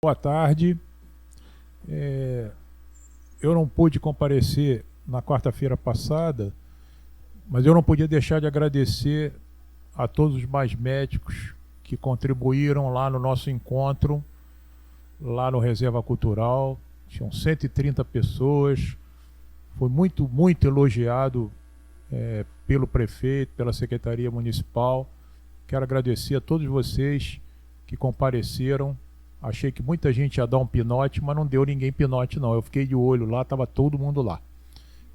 Boa tarde. Eu não pude comparecer na quarta-feira passada, mas eu não podia deixar de agradecer a todos os mais médicos que contribuíram lá no nosso encontro, lá no Reserva Cultural. Tinham 130 pessoas. Foi muito elogiado pelo prefeito, pela Secretaria Municipal. Quero agradecer a todos vocês que compareceram. Achei que muita gente ia dar um pinote, mas não deu ninguém pinote, não. Eu fiquei de olho lá, estava todo mundo lá.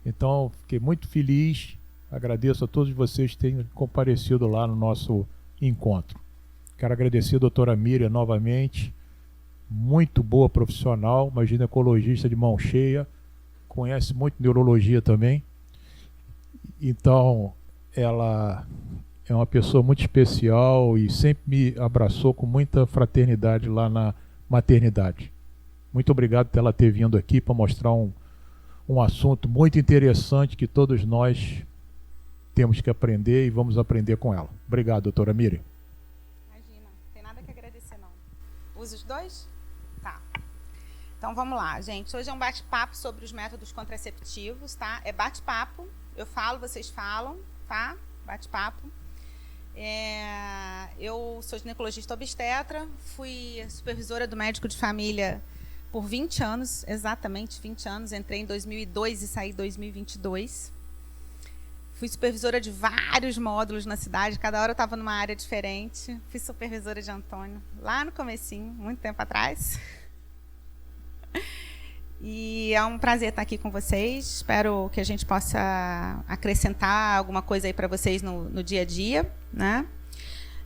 Então, fiquei muito feliz. Agradeço a todos vocês que tenham comparecido lá no nosso encontro. Quero agradecer a doutora Miriam novamente. Muito boa profissional, uma ginecologista de mão cheia. Conhece muito neurologia também. Então, ela é uma pessoa muito especial e sempre me abraçou com muita fraternidade lá na maternidade. Muito obrigado por ela ter vindo aqui para mostrar um assunto muito interessante que todos nós temos que aprender e vamos aprender com ela. Obrigado, doutora Miriam. Imagina, não tem nada que agradecer, não. Usa os dois? Tá. Então, vamos lá, gente. Hoje é um bate-papo sobre os métodos contraceptivos, tá? É bate-papo. Eu falo, vocês falam, tá? Bate-papo. Eu sou ginecologista obstetra, fui supervisora do médico de família por 20 anos, exatamente 20 anos. Entrei em 2002 e saí em 2022. Fui supervisora de vários módulos na cidade, cada hora eu estava numa área diferente. Fui supervisora de Antônio, lá no comecinho, muito tempo atrás. E é um prazer estar aqui com vocês. Espero que a gente possa acrescentar alguma coisa aí para vocês no dia a dia, né?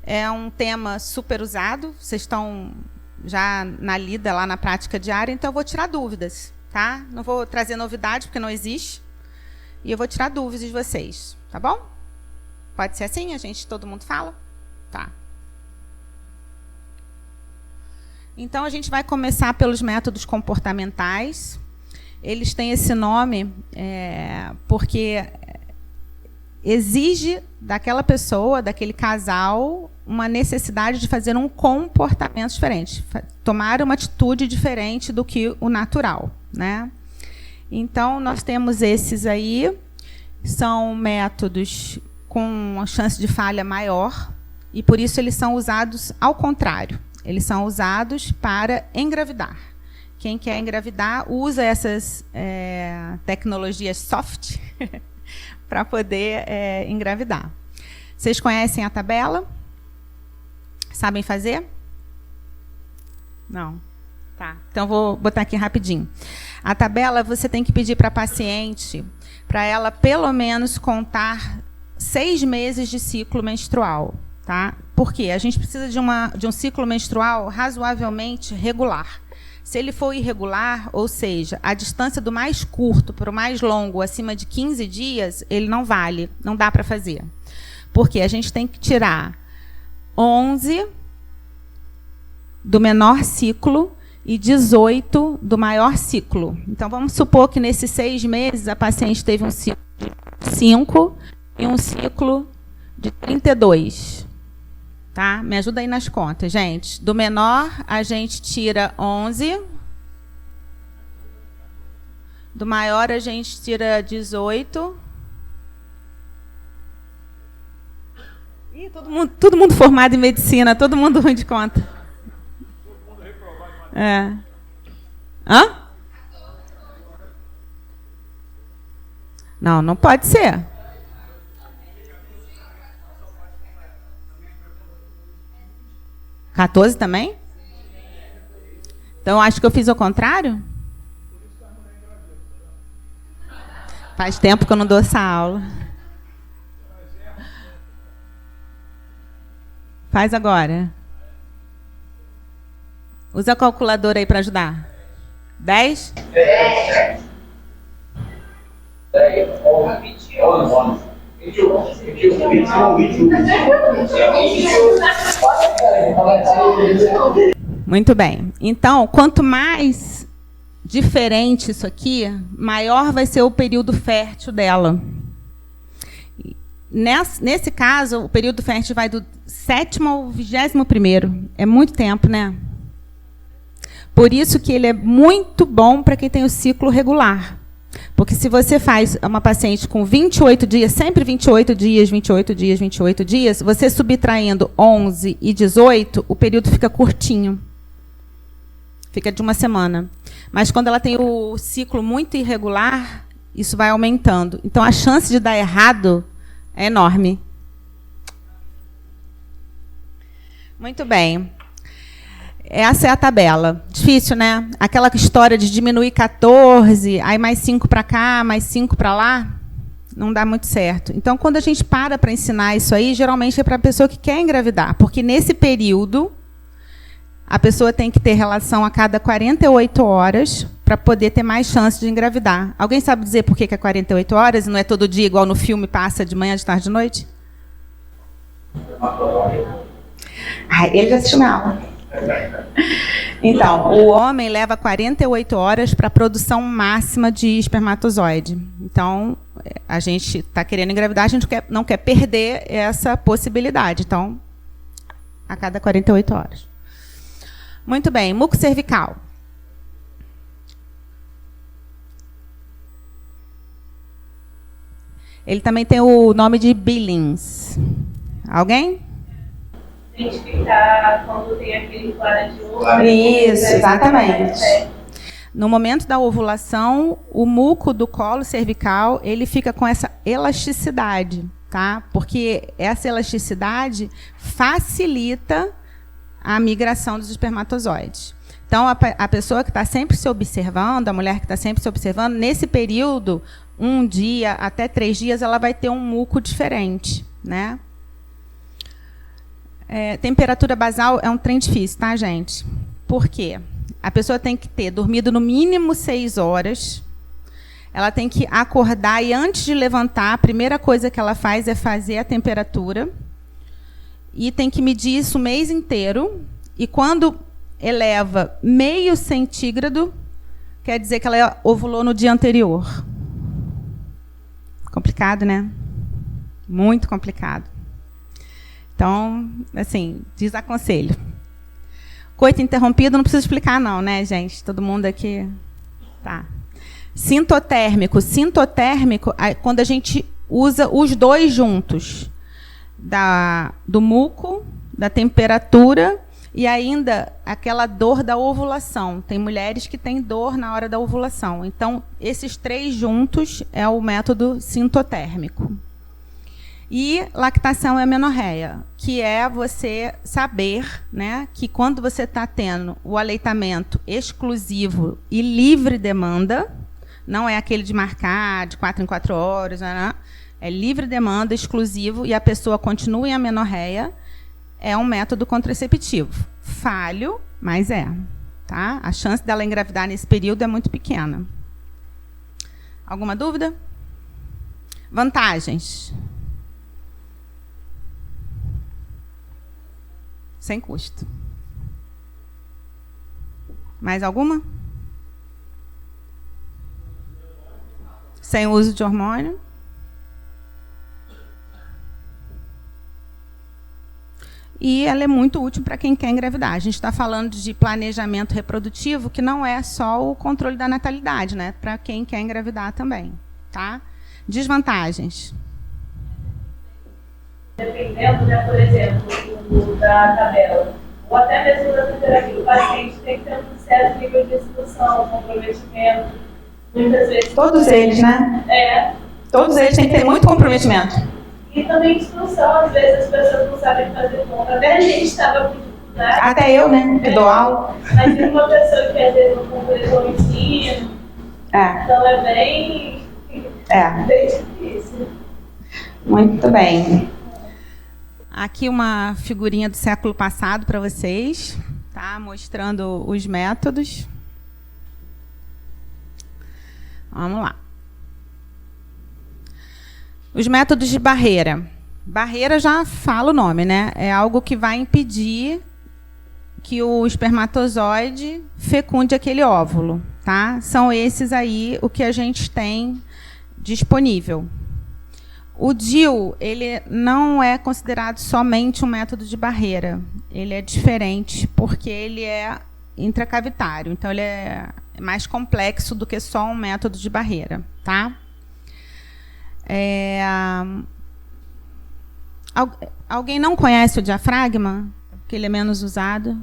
É um tema super usado. Vocês estão já na lida, lá na prática diária, então eu vou tirar dúvidas, tá? Não vou trazer novidade, porque não existe. E eu vou tirar dúvidas de vocês, tá bom? Pode ser assim? Todo mundo fala? Tá. Então, a gente vai começar pelos métodos comportamentais. Eles têm esse nome porque exige daquela pessoa, daquele casal, uma necessidade de fazer um comportamento diferente, tomar uma atitude diferente do que o natural, né? Então, nós temos esses aí, são métodos com uma chance de falha maior, e por isso eles são usados ao contrário. Eles são usados para engravidar. Quem quer engravidar usa essas tecnologias soft para poder engravidar. Vocês conhecem a tabela? Sabem fazer? Não. Tá. Então, vou botar aqui rapidinho. A tabela, você tem que pedir para a paciente, para ela, pelo menos, contar 6 meses de ciclo menstrual. Tá? Por quê? A gente precisa de um ciclo menstrual razoavelmente regular. Se ele for irregular, ou seja, a distância do mais curto para o mais longo, acima de 15 dias, ele não vale, não dá para fazer. Porque a gente tem que tirar 11 do menor ciclo e 18 do maior ciclo. Então, vamos supor que nesses 6 meses a paciente teve um ciclo de 5 e um ciclo de 32. Tá? Me ajuda aí nas contas, gente. Do menor, a gente tira 11. Do maior, a gente tira 18. Ih, todo mundo formado em medicina, todo mundo ruim de conta. Hã? Não pode ser. (14 também? Então, acho que eu fiz ao contrário? Faz tempo que eu não dou essa aula. Faz agora. Usa a calculadora aí para ajudar. 10? 10. 11. Muito bem. Então, quanto mais diferente isso aqui, maior vai ser o período fértil dela. Nesse caso, o período fértil vai do 7º ao 21º. É muito tempo, né? Por isso que ele é muito bom para quem tem o ciclo regular. Porque se você faz uma paciente com 28 dias, sempre 28 dias, 28 dias, 28 dias, você subtraindo 11 e 18, o período fica curtinho. Fica de uma semana. Mas quando ela tem o ciclo muito irregular, isso vai aumentando. Então, a chance de dar errado é enorme. Muito bem. Essa é a tabela. Difícil, né? Aquela história de diminuir 14, aí mais 5 para cá, mais 5 para lá, não dá muito certo. Então, quando a gente para ensinar isso aí, geralmente é para a pessoa que quer engravidar, porque nesse período a pessoa tem que ter relação a cada 48 horas para poder ter mais chance de engravidar. Alguém sabe dizer por que é 48 horas e não é todo dia, igual no filme, passa de manhã, de tarde, de noite? Ele já assistiu minha aula. Então, o homem leva 48 horas para a produção máxima de espermatozoide. Então, a gente está querendo engravidar, a gente não quer perder essa possibilidade. Então, a cada 48 horas. Muito bem, muco cervical. Ele também tem o nome de Billings. Alguém? Identificar quando tem aquele clara de ovo. Isso, exatamente. No momento da ovulação, o muco do colo cervical, ele fica com essa elasticidade, tá? Porque essa elasticidade facilita a migração dos espermatozoides. Então, a pessoa que está sempre se observando, a mulher que está sempre se observando, nesse período, 1 dia até 3 dias, ela vai ter um muco diferente, né? Temperatura basal é um trem difícil, tá, gente? Por quê? A pessoa tem que ter dormido no mínimo 6 horas. Ela tem que acordar e, antes de levantar, a primeira coisa que ela faz é fazer a temperatura. E tem que medir isso o mês inteiro. E quando eleva meio centígrado, quer dizer que ela ovulou no dia anterior. Complicado, né? Muito complicado. Então, assim, desaconselho. Coito interrompido, não preciso explicar, não, né, gente? Todo mundo aqui. Tá. Sintotérmico. Sintotérmico, quando a gente usa os dois juntos. Do muco, da temperatura e ainda aquela dor da ovulação. Tem mulheres que têm dor na hora da ovulação. Então, esses 3 juntos é o método sintotérmico. E lactação e amenorreia, que é você saber, né, que quando você está tendo o aleitamento exclusivo e livre demanda, não é aquele de marcar de 4 em 4 horas, né, é livre demanda, exclusivo, e a pessoa continua em amenorreia, é um método contraceptivo. Falho, mas é. Tá? A chance dela engravidar nesse período é muito pequena. Alguma dúvida? Vantagens. Sem custo. Mais alguma? Sem uso de hormônio. E ela é muito útil para quem quer engravidar. A gente está falando de planejamento reprodutivo, que não é só o controle da natalidade, né? Para quem quer engravidar também. Tá? Desvantagens. Dependendo, né, por exemplo, da tabela, ou até mesmo da temperatura, o paciente tem que ter um certo nível de instrução, comprometimento. Muitas vezes. Todos eles, né? Todos eles têm que ter muito comprometimento. E também instrução, às vezes as pessoas não sabem fazer conta. Até a gente estava com dificuldade. Até eu, né? Que dou aula. Mas tem uma pessoa que às vezes não completou o ensino. Então é bem difícil. Muito bem. Aqui uma figurinha do século passado para vocês, tá? Mostrando os métodos. Vamos lá. Os métodos de barreira. Barreira já fala o nome, né? É algo que vai impedir que o espermatozoide fecunde aquele óvulo, tá? São esses aí o que a gente tem disponível. O DIU, ele não é considerado somente um método de barreira. Ele é diferente porque ele é intracavitário. Então, ele é mais complexo do que só um método de barreira, tá? Alguém não conhece o diafragma? Que ele é menos usado?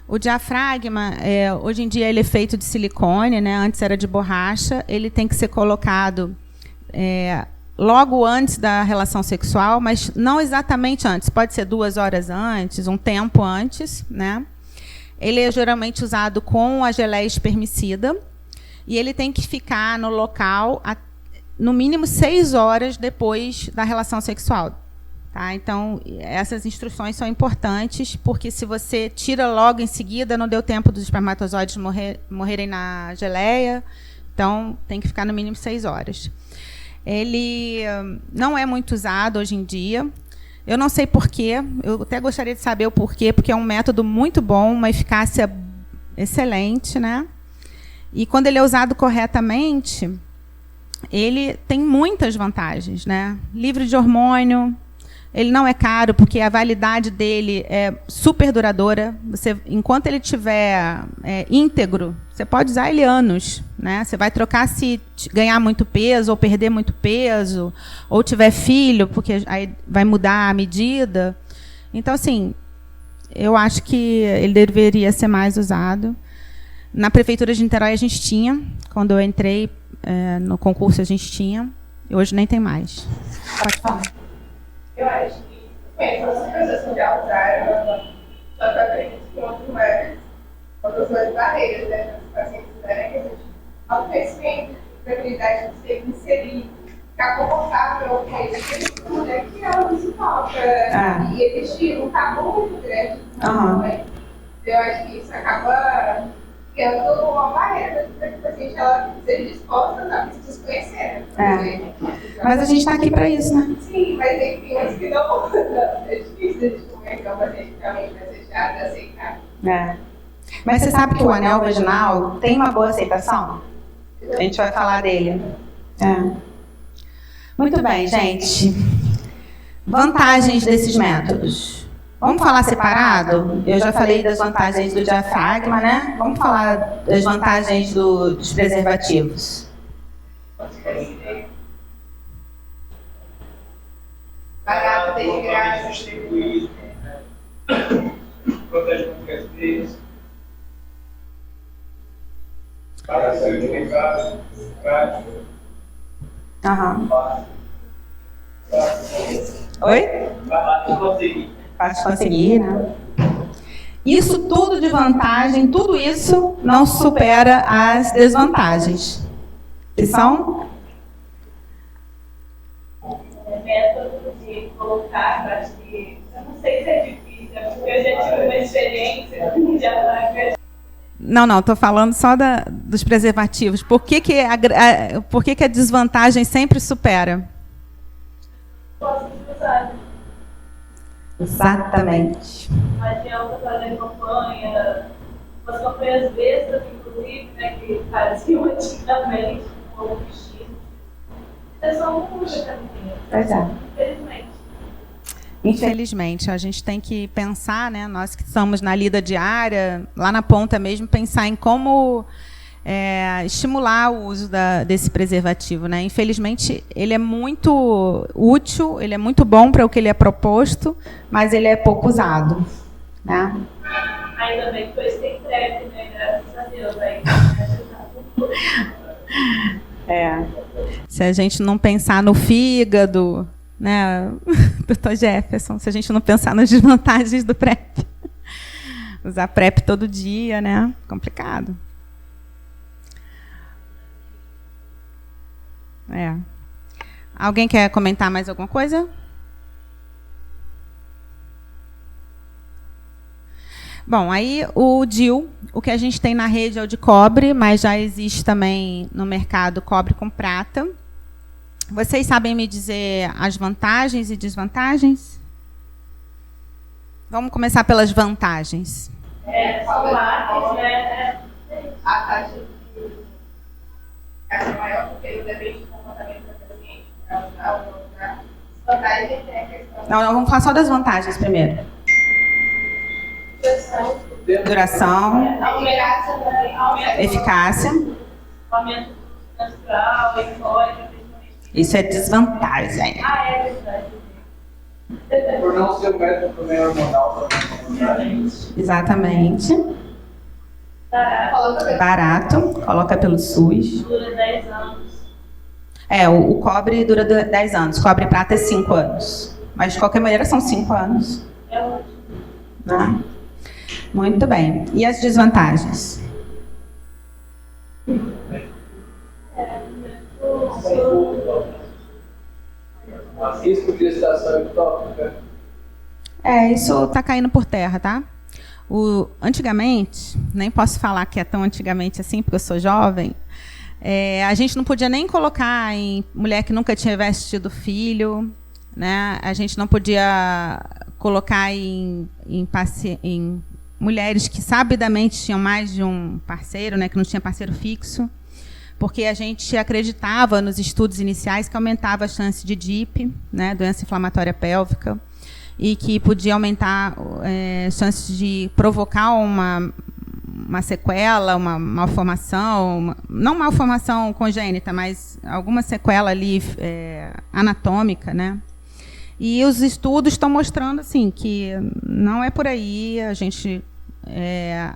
O diafragma, hoje em dia, ele é feito de silicone, né? Antes era de borracha. Ele tem que ser colocado logo antes da relação sexual, mas não exatamente antes. Pode ser 2 horas antes, um tempo antes, né? Ele é geralmente usado com a geleia espermicida e ele tem que ficar no local no mínimo 6 horas depois da relação sexual. Tá? Então, essas instruções são importantes, porque se você tira logo em seguida, não deu tempo dos espermatozoides morrerem na geleia. Então, tem que ficar no mínimo 6 horas. Ele não é muito usado hoje em dia. Eu não sei porquê. Eu até gostaria de saber o porquê, porque é um método muito bom, uma eficácia excelente, né? E quando ele é usado corretamente, ele tem muitas vantagens, né? Livre de hormônio. Ele não é caro, porque a validade dele é super duradoura. Enquanto ele estiver íntegro, você pode usar ele anos, né? Você vai trocar se ganhar muito peso, ou perder muito peso, ou tiver filho, porque aí vai mudar a medida. Então, assim, eu acho que ele deveria ser mais usado. Na Prefeitura de Niterói a gente tinha, quando eu entrei no concurso a gente tinha, e hoje nem tem mais. Pode falar. Eu acho que essas pessoas que já usaram, só que eu acredito que outras barreiras, né, para os pacientes, né, que a gente autoconhecimento, tranquilidade de se inserir, ficar confortável com a estrutura, que é o principal. E existe um tabu muito grande. Né? Eu acho que isso acaba criando uma barreira para que a paciente ela seja disposta a se desconhecer. Mas a gente está aqui para isso, né? Sim, mas tem uns que não. É difícil a gente conversar com a gente realmente vai deixar de aceitar. Mas você sabe que o anel vaginal tem uma boa aceitação? A gente vai falar dele. Muito bem, gente. Vantagens desses métodos. Vamos falar separado? Eu já falei das vantagens do diafragma, né? Vamos falar das vantagens dos preservativos. Barato, de graça. Protege contra as vezes. Para ser utilizado, prático. Oi? Fácil de conseguir, né? Isso tudo de vantagem, tudo isso não supera as desvantagens. Que são? Método de colocar, eu acho que, eu não sei se é difícil, porque eu já tive uma experiência de ataque. Não, estou falando só dos preservativos. Por que a desvantagem sempre supera? Posso usar. Exatamente. Não adianta fazer campanha, as campanhas bestas, inclusive, né, que faziam antigamente, com o vestido. É só um puxa caminho. Pois é. Infelizmente. Infelizmente, a gente tem que pensar, né, nós que estamos na lida diária, lá na ponta mesmo, pensar em como estimular o uso desse preservativo, né? Infelizmente, ele é muito útil, ele é muito bom para o que ele é proposto, mas ele é pouco usado, né? Ainda bem que foi sem PrEP, né? Graças a Deus. Aí, Se a gente não pensar no fígado, né, Dr. Jefferson, se a gente não pensar nas desvantagens do PrEP, usar PrEP todo dia, né? Complicado. Alguém quer comentar mais alguma coisa? Bom, aí o DIU, o que a gente tem na rede é o de cobre, mas já existe também no mercado cobre com prata. Vocês sabem me dizer as vantagens e desvantagens? Vamos começar pelas vantagens. São lápis, né? A taxa maior, porque ele depende do comportamento do paciente. Vantagem é a questão. Não, vamos falar só das vantagens primeiro. Duração, Aumento eficácia. menstrual, hemorroida. Isso é desvantagem. É verdade. Por não ser o método também hormonal. Exatamente. Barato, coloca pelo SUS. Dura 10 anos. O cobre dura 10 anos, cobre e prata é 5 anos. Mas de qualquer maneira são 5 anos. É ótimo. Né? Muito bem. E as desvantagens? Risco de gestação ectópica. Isso está caindo por terra, tá? Antigamente, nem posso falar que é tão antigamente assim, porque eu sou jovem, a gente não podia nem colocar em mulher que nunca tivesse tido filho, né? A gente não podia colocar em mulheres que sabidamente tinham mais de um parceiro, né? Que não tinha parceiro fixo, porque a gente acreditava nos estudos iniciais que aumentava a chance de DIP, né? Doença inflamatória pélvica, e que podia aumentar chances de provocar uma sequela, uma malformação, não malformação congênita, mas alguma sequela ali anatômica, né? E os estudos estão mostrando assim que não é por aí.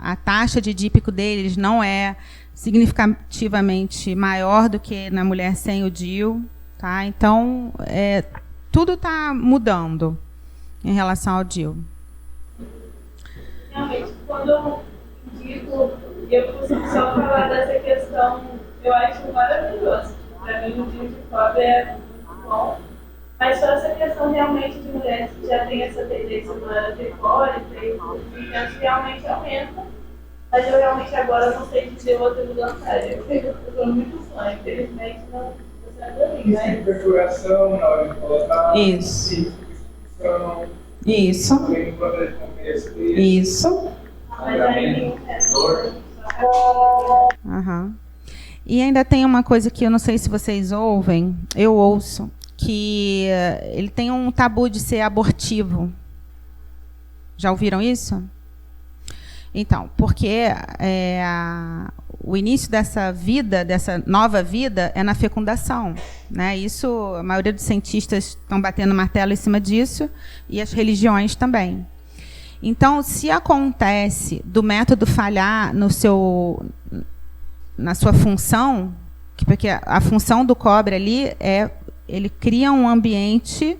A taxa de dípico deles não é significativamente maior do que na mulher sem o DIU, tá? Então tudo está mudando em relação ao DIU. Realmente, quando eu indico, eu costumo só falar dessa questão, eu acho maravilhoso. Para mim, o DIU de cobre é muito bom. Mas só essa questão realmente de mulheres que já têm essa tendência para ter cólica e realmente aumenta. Mas eu realmente agora não sei dizer outra vantagem. Eu sou muito fã, infelizmente não sei. Risco de perfuração na hora de colocar. Isso. Isso. Isso. Dor. Uhum. E ainda tem uma coisa que eu não sei se vocês ouvem, eu ouço, que ele tem um tabu de ser abortivo. Já ouviram isso? Então, porque o início dessa vida, dessa nova vida, é na fecundação, né? Isso, a maioria dos cientistas estão batendo martelo em cima disso, e as religiões também. Então, se acontece do método falhar na sua função, porque a função do cobre ali ele cria um ambiente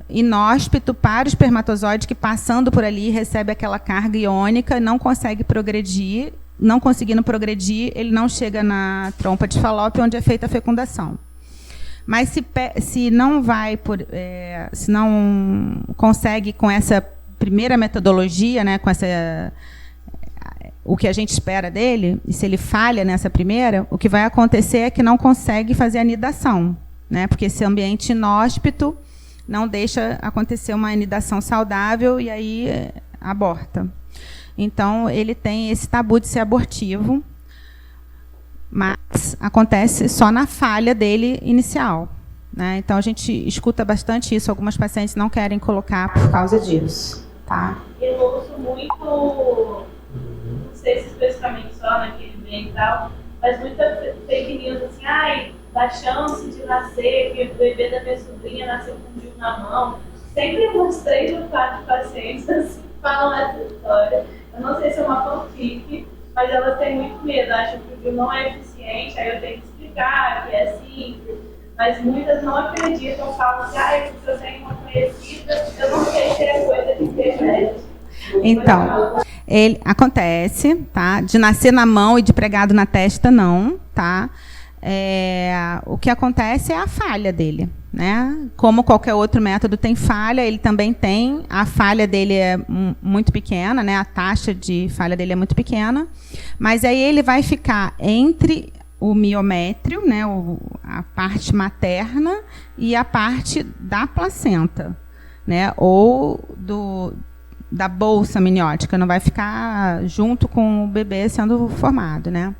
inóspito para o espermatozoide que, passando por ali, recebe aquela carga iônica, não consegue progredir. Não conseguindo progredir, ele não chega na trompa de Falópio, onde é feita a fecundação. Mas se não se não consegue com essa primeira metodologia, né, com o que a gente espera dele, e se ele falha nessa primeira, o que vai acontecer é que não consegue fazer a anidação, né, porque esse ambiente inóspito não deixa acontecer uma anidação saudável e aí aborta. Então, ele tem esse tabu de ser abortivo, mas acontece só na falha dele inicial, né? Então, a gente escuta bastante isso. Algumas pacientes não querem colocar por causa disso. Tá? Eu ouço muito, não sei se especificamente só naquele bem e tal, mas muita fake news assim, da chance de nascer, que o bebê da minha sobrinha nasceu com um DIU na mão. Sempre uns 3 ou 4 pacientes assim, falam essa história. Eu não sei se é uma fanfic, mas elas têm muito medo, acham que o DIU não é eficiente, aí eu tenho que explicar que é assim. Mas muitas não acreditam, falam assim, porque eu tenho uma conhecida, eu não sei se é coisa de internet. Então, ele acontece, tá? De nascer na mão e de pregado na testa, não, tá? O que acontece é a falha dele, né? Como qualquer outro método tem falha, ele também tem. A falha dele é muito pequena, né? A taxa de falha dele é muito pequena, mas aí ele vai ficar entre o miométrio, né? A parte materna, e a parte da placenta, né? Ou da bolsa amniótica, não vai ficar junto com o bebê sendo formado, né?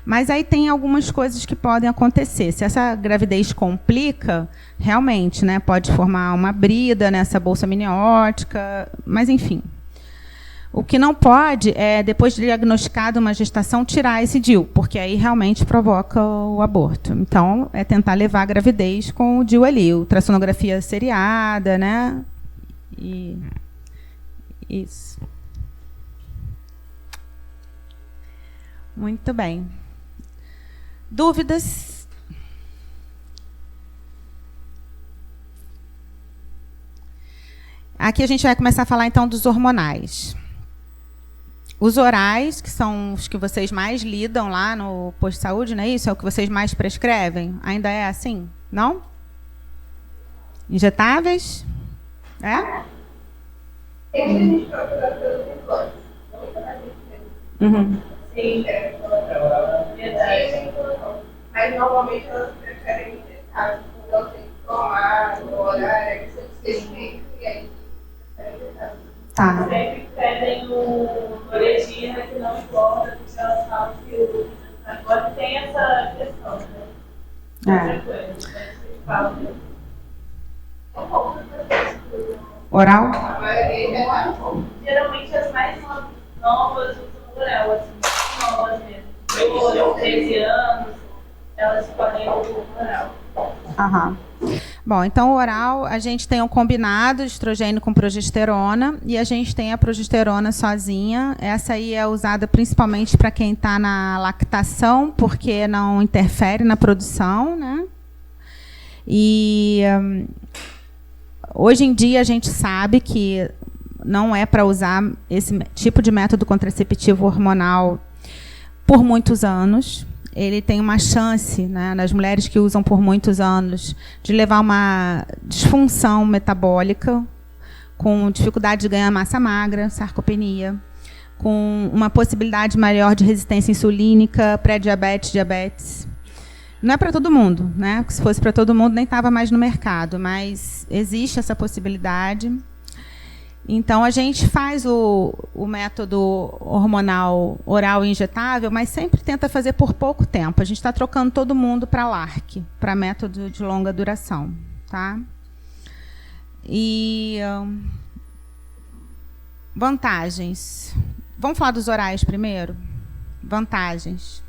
Mas aí tem algumas coisas que podem acontecer. Se essa gravidez complica, realmente, né, pode formar uma brida nessa bolsa amniótica, mas enfim. O que não pode é, depois de diagnosticada uma gestação, tirar esse DIU, porque aí realmente provoca o aborto. Então, é tentar levar a gravidez com o DIU ali, ultrassonografia seriada, né? E isso. Muito bem. Dúvidas? Aqui a gente vai começar a falar, então, dos hormonais. Os orais, que são os que vocês mais lidam lá no posto de saúde, não é isso? É o que vocês mais prescrevem? Ainda é assim? Não? Injetáveis? É? Tem muita gente procurando pelos implantes. Muita gente mesmo. Sim, verdade. Mas normalmente elas preferem injetar. Quando elas têm que tomar no horário, que você esquece e aí preferem injetar. Tá. Sempre pedem o Loredina, que não importa, porque elas falam que o agora tem essa questão, né? Outra coisa, mas vocês falam mesmo. São poucas pessoas que usam. Oral? A maioria já tá bom. Geralmente as mais novas usam oral, assim, novas mesmo. 12, 13 anos, elas escolhem o oral. Aham. Bom, então o oral, a gente tem um combinado de estrogênio com progesterona e a gente tem a progesterona sozinha. Essa aí é usada principalmente para quem está na lactação, porque não interfere na produção, né? E hoje em dia a gente sabe que não é para usar esse tipo de método contraceptivo hormonal por muitos anos. Ele tem uma chance, né, nas mulheres que usam por muitos anos, de levar uma disfunção metabólica, com dificuldade de ganhar massa magra, sarcopenia, com uma possibilidade maior de resistência insulínica, pré-diabetes, diabetes. Não é para todo mundo, né? Porque se fosse para todo mundo, nem estava mais no mercado, mas existe essa possibilidade. Então, a gente faz o método hormonal oral injetável, mas sempre tenta fazer por pouco tempo. A gente está trocando todo mundo para LARC, para método de longa duração. Tá? E vantagens. Vamos falar dos orais primeiro? Vantagens.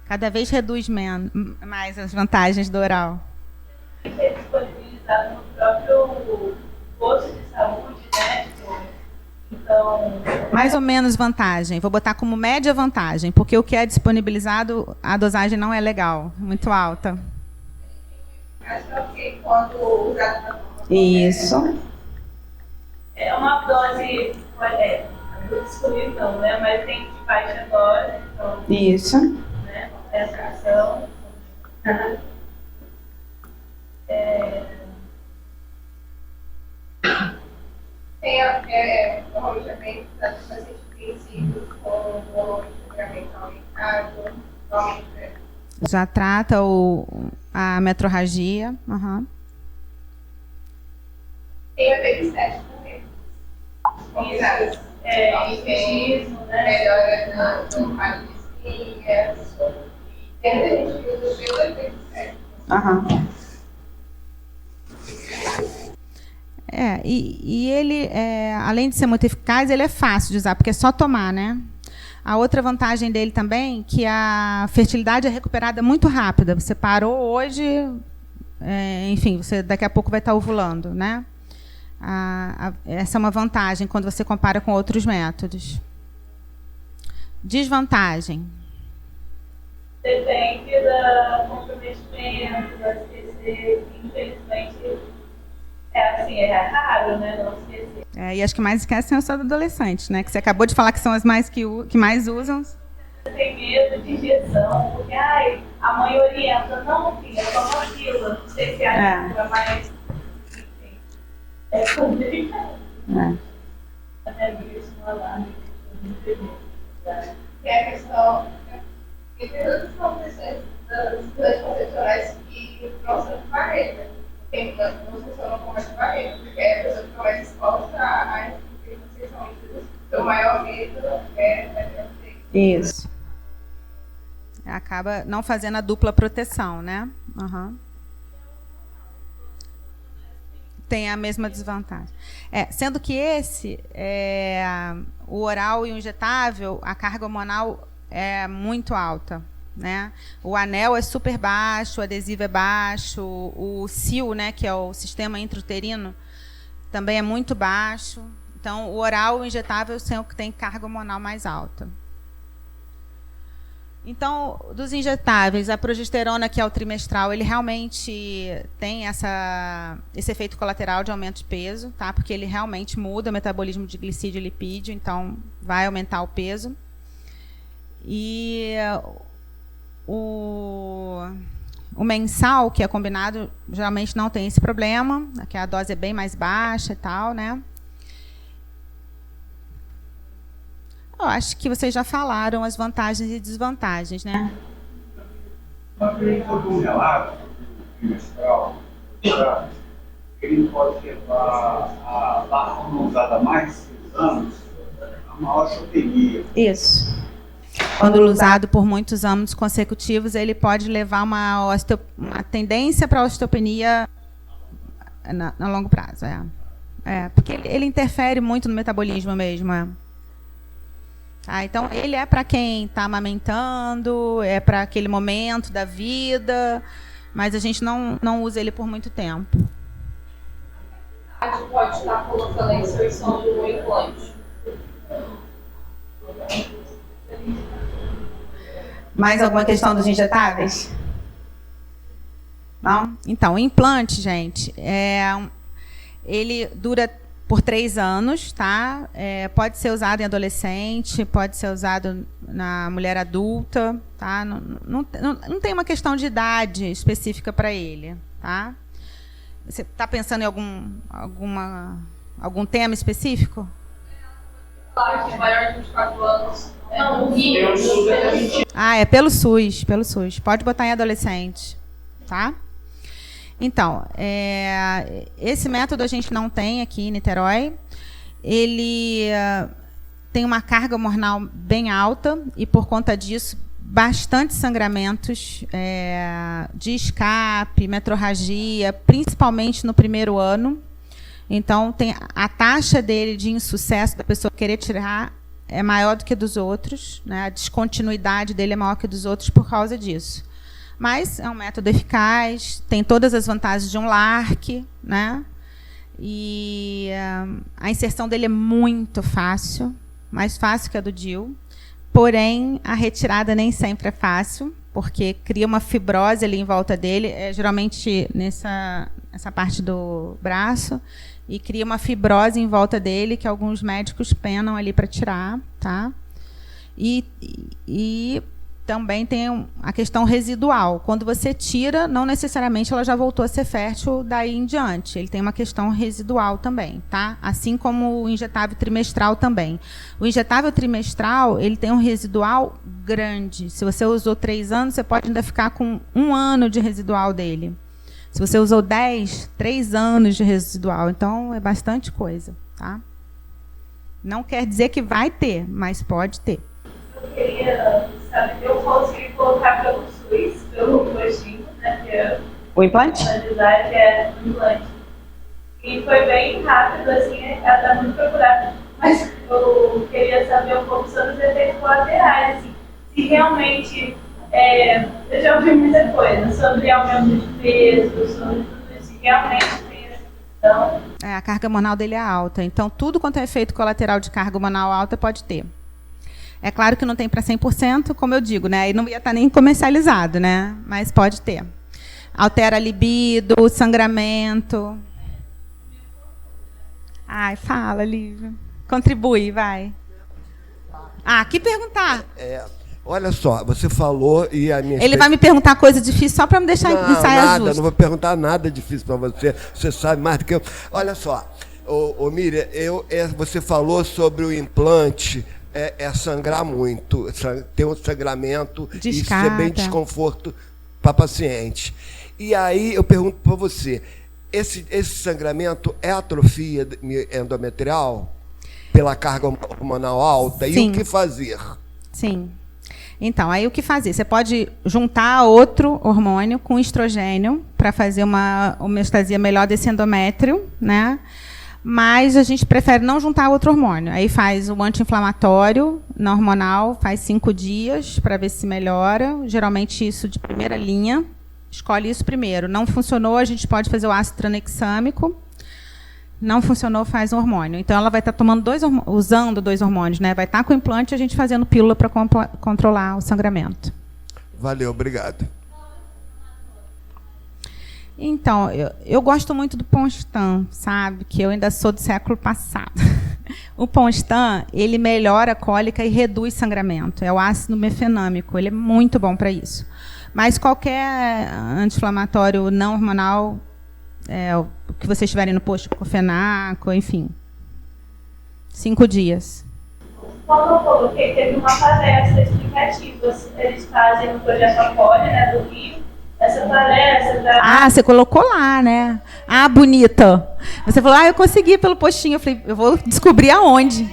Cada vez reduz mais as vantagens do oral. Tem que ser disponibilizado no próprio posto de saúde, né? Então, Mais ou menos vantagem. Vou botar como média vantagem, porque o que é disponibilizado, a dosagem não é legal, muito alta. Acho que é ok quando usado na forma. Isso. é uma dose disponível, né? Mas tem de baixa dose, então, Isso. né? Essa ação. Tem normalmente é bem usado para pacientes princípios com volume de sangramento aumentado, normalmente Já trata a metrorragia. Uhum. tem efeito estético também. Combinados. Autismo, né? Melhora no quadro de espinha. Tem muita gente que usa pelo efeito estético. Uhum. E ele, além de ser muito eficaz, ele é fácil de usar, porque é só tomar, né? A outra vantagem dele também é que a fertilidade é recuperada muito rápida. Você parou hoje, enfim, você daqui a pouco vai estar ovulando, né? Essa é uma vantagem quando você compara com outros métodos. Desvantagem. Depende do comprometimento, da esquecer, infelizmente. É raro, né? Não esquecer. E as que mais esquecem são as adolescentes, né? Que você acabou de falar que são as mais que mais usam. Tem medo de injeção, porque a mãe orienta, não, filha, toma aquilo. Não sei se acha mas enfim, é complicado. Isso não é lá. E a questão, tem todas as condições das anticoncepcionais que não são de barreira. Não funcionam como de barreira, porque a pessoa fica mais exposta a infecção. O maior medo é isso. Acaba não fazendo a dupla proteção, né? Uhum. tem a mesma desvantagem. Sendo que o oral e o injetável, a carga hormonal é muito alta, né? O anel é super baixo, o adesivo é baixo, o CIO, né, que é o sistema intrauterino, também é muito baixo. Então, o oral e o injetável são o que tem carga hormonal mais alta. Então, dos injetáveis, a progesterona, que é o trimestral, ele realmente tem esse efeito colateral de aumento de peso, tá? Porque ele realmente muda o metabolismo de glicídio e lipídio, então vai aumentar o peso. E o mensal, que é combinado, geralmente não tem esse problema, que a dose é bem mais baixa e tal, né? Eu acho que vocês já falaram as vantagens e desvantagens, né? Sobre um relato trimestral, ele pode levar a barra não usada há mais de 6 anos a uma osteopenia. Isso. Quando usado por muitos anos consecutivos, ele pode levar uma tendência para a osteopenia a longo prazo. Porque ele interfere muito no metabolismo mesmo. Então, ele é para quem está amamentando, é para aquele momento da vida, mas a gente não usa ele por muito tempo. A gente pode estar colocando a inserção de um implante. Mais alguma questão dos injetáveis? Não? Então, o implante, gente, ele dura por 3 anos, tá? Pode ser usado em adolescente, pode ser usado na mulher adulta, tá? Não tem uma questão de idade específica para ele, tá? Você está pensando em algum tema específico? Claro que maior de 24 anos. É pelo SUS, pelo SUS. Pode botar em adolescente, tá? Então, esse método a gente não tem aqui em Niterói. Ele tem uma carga hormonal bem alta e, por conta disso, bastante sangramentos de escape, metrorragia, principalmente no primeiro ano. Então, a taxa dele de insucesso da pessoa querer tirar é maior do que dos outros, né? A descontinuidade dele é maior que dos outros por causa disso. Mas é um método eficaz, tem todas as vantagens de um LARC, né? E a inserção dele é muito fácil, mais fácil que a do DIU. Porém, a retirada nem sempre é fácil, porque cria uma fibrose ali em volta dele, geralmente nessa parte do braço, e cria uma fibrose em volta dele que alguns médicos penam ali para tirar, tá? E também tem a questão residual. Quando você tira, não necessariamente ela já voltou a ser fértil daí em diante. Ele tem uma questão residual também, tá? Assim como o injetável trimestral também. O injetável trimestral, ele tem um residual grande. Se você usou 3 anos, você pode ainda ficar com 1 ano de residual dele. Se você usou 10, 3 anos de residual. Então, é bastante coisa, tá? Não quer dizer que vai ter, mas pode ter. Eu queria saber se eu consegui colocar pelo SUS, pelo postinho, né? Que é o implante? O implante. E foi bem rápido, assim, ela está muito procurada. Mas eu queria saber um pouco sobre os efeitos colaterais, assim, se realmente. Eu já ouvi muita coisa sobre aumento de peso, sobre tudo isso, se realmente tem essa questão. A carga hormonal dele é alta, então tudo quanto é efeito colateral de carga hormonal alta pode ter. É claro que não tem para 100%, como eu digo, né? E não ia estar nem comercializado, né? Mas pode ter. Altera a libido, sangramento. Ai, fala, Lívia. Contribui, vai. Que perguntar? Olha só, você falou e a minha... Ele vai me perguntar coisa difícil só para me deixar ensaiar justo. Não vou perguntar nada difícil para você. Você sabe mais do que eu. Olha só, Miriam, você falou sobre o implante... sangrar muito, ter um sangramento e ser bem desconforto para paciente. E aí eu pergunto para você, esse sangramento é atrofia endometrial pela carga hormonal alta? Sim. E o que fazer? Sim. Então, aí o que fazer? Você pode juntar outro hormônio com estrogênio para fazer uma homeostasia melhor desse endométrio, né? Mas a gente prefere não juntar outro hormônio. Aí faz o anti-inflamatório, não hormonal, faz 5 dias para ver se melhora. Geralmente isso de primeira linha. Escolhe isso primeiro. Não funcionou, a gente pode fazer o ácido tranexâmico. Não funcionou, faz um hormônio. Então ela vai estar tomando usando 2 hormônios, né? Vai estar com o implante e a gente fazendo pílula para controlar o sangramento. Valeu, obrigado. Então, eu gosto muito do Ponstan, sabe? Que eu ainda sou do século passado. O Ponstan, ele melhora a cólica e reduz sangramento. É o ácido mefenâmico, ele é muito bom para isso. Mas qualquer anti-inflamatório não hormonal, o que vocês tiverem no posto, cofenaco, enfim. 5 dias. Quando eu coloquei, teve uma palestra explicativa. Eles fazem no Projeto Acolhe, né, do Rio. Essa palestra... Ah, você colocou lá, né? Ah, bonita. Você falou, eu consegui pelo postinho. Eu falei, eu vou descobrir aonde.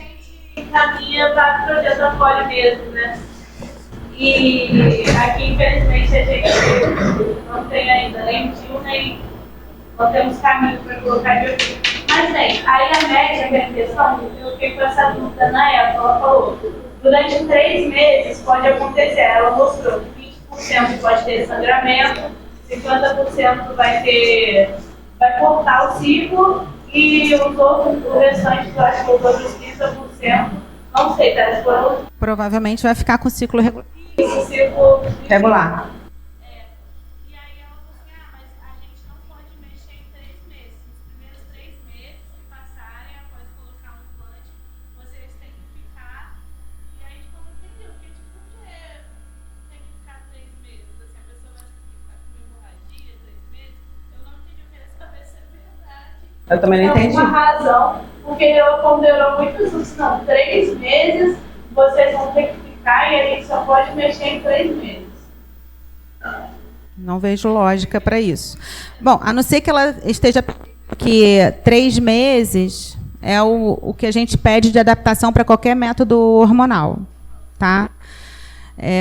Caminha para o Projeto Acolhe mesmo, né? E aqui, infelizmente, a gente não tem ainda nem DIU, nem não temos caminho para colocar DIU. Mas, bem, aí a média, que é a questão, eu fiquei com essa dúvida na época, ela falou, durante 3 meses pode acontecer, ela mostrou que 20% pode ter sangramento, 50% vai cortar o ciclo e o restante, eu acho que os outros 30%, não sei, tá? Provavelmente vai ficar com o ciclo regular. Esse ciclo Regular. E aí ela falou assim, mas a gente não pode mexer em 3 meses. Nos primeiros 3 meses que passarem, após colocar um implante, vocês têm que ficar. E aí, tipo, eu não entendi, porque tipo, por que tem que ficar 3 meses? Assim, a pessoa vai ficar com hemorragia 3 meses? Eu não entendi, eu queria saber se é verdade. Eu também não entendi. Tem uma razão, porque ela ponderou muito isso, não, 3 meses vocês vão ter que ficar e a gente só pode mexer em 3 meses. Não vejo lógica para isso. Bom, a não ser que ela esteja... que 3 meses é o que a gente pede de adaptação para qualquer método hormonal. Tá?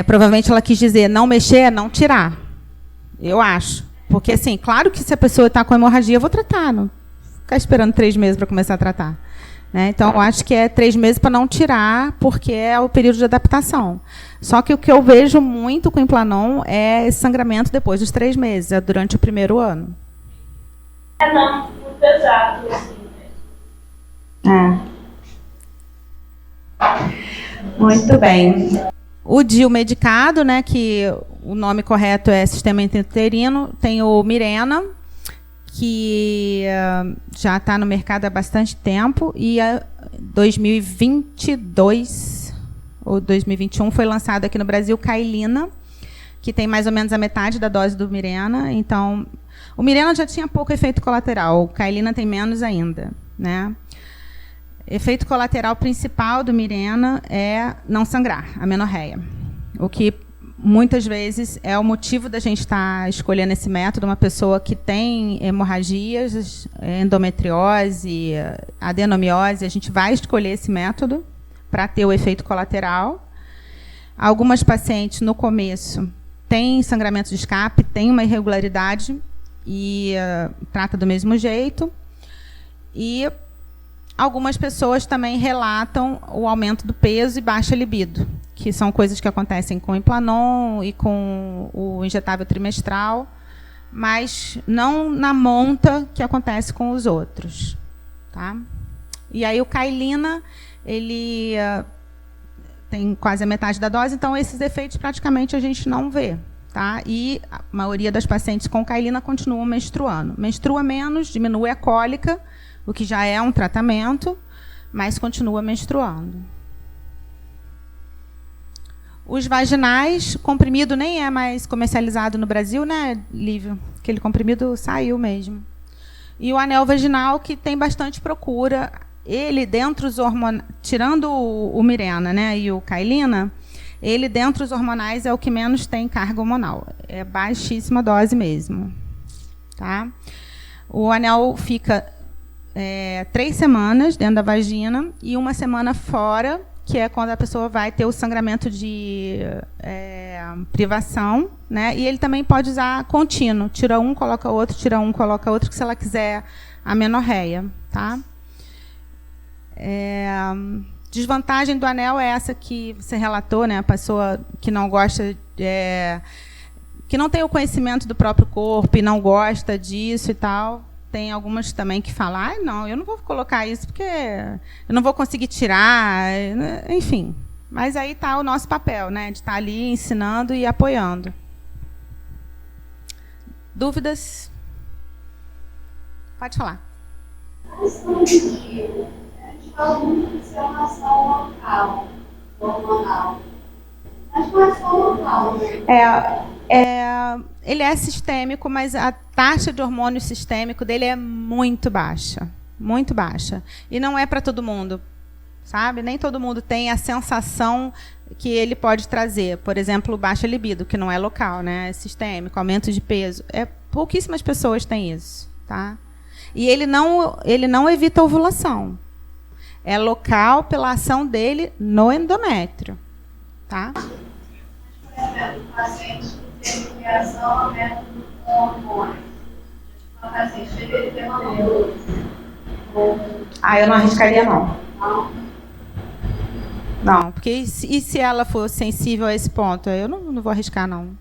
Provavelmente ela quis dizer não mexer, não tirar. Eu acho. Porque, assim, claro que se a pessoa está com hemorragia, eu vou tratar. Não ficar esperando 3 meses para começar a tratar. Né? Então, eu acho que é 3 meses para não tirar, porque é o período de adaptação. Só que o que eu vejo muito com o Implanon é esse sangramento depois dos 3 meses, é durante o primeiro ano. Não, muito exato. Assim. Muito bem. O DIU medicado, né, que o nome correto é sistema intrauterino, tem o Mirena, que já está no mercado há bastante tempo, e 2022 ou 2021 foi lançado aqui no Brasil Cailina, que tem mais ou menos a metade da dose do Mirena. Então, o Mirena já tinha pouco efeito colateral, o Cailina tem menos ainda, né? Efeito colateral principal do Mirena é não sangrar, amenorreia, o que muitas vezes é o motivo da gente estar escolhendo esse método. Uma pessoa que tem hemorragias, endometriose, adenomiose, a gente vai escolher esse método para ter o efeito colateral. Algumas pacientes, no começo, têm sangramento de escape, têm uma irregularidade e trata do mesmo jeito. E algumas pessoas também relatam o aumento do peso e baixa libido, que são coisas que acontecem com o Implanon e com o injetável trimestral, mas não na monta que acontece com os outros. Tá? E aí o Cailina, ele tem quase a metade da dose, então esses efeitos praticamente a gente não vê. Tá? E a maioria das pacientes com Cailina continuam menstruando. Menstrua menos, diminui a cólica, o que já é um tratamento, mas continua menstruando. Os vaginais, comprimido nem é mais comercializado no Brasil, né, Lívio? Aquele comprimido saiu mesmo. E o anel vaginal, que tem bastante procura. Ele, dentro dos hormonais, tirando o Mirena, né, e o Cailina, ele, dentro dos hormonais, é o que menos tem carga hormonal. É baixíssima dose mesmo. Tá? O anel fica 3 semanas dentro da vagina e 1 semana fora, que é quando a pessoa vai ter o sangramento de privação, né? E ele também pode usar contínuo. Tira um, coloca outro, tira um, coloca outro, que se ela quiser amenorreia, tá? Desvantagem do anel é essa que você relatou, né? A pessoa que não gosta, que não tem o conhecimento do próprio corpo e não gosta disso e tal. Tem algumas também que falam, não, eu não vou colocar isso porque eu não vou conseguir tirar, enfim. Mas aí está o nosso papel, né? De estar ali ensinando e apoiando. Dúvidas? Pode falar. A questão de DIU, a gente fala muito de ser uma ação local, hormonal. Mas não é só local, né? Ele é sistêmico, mas a taxa de hormônio sistêmico dele é muito baixa. Muito baixa. E não é para todo mundo, sabe? Nem todo mundo tem a sensação que ele pode trazer. Por exemplo, baixa libido, que não é local, né? É sistêmico, aumento de peso. Pouquíssimas pessoas têm isso, tá? E ele não evita a ovulação. É local pela ação dele no endométrio, tá? Por exemplo, o paciente que teve reação a método com hormônios. O paciente teve ter uma hormônio. Eu não arriscaria, não. Não. Não, porque e se ela for sensível a esse ponto? Eu não vou arriscar, não.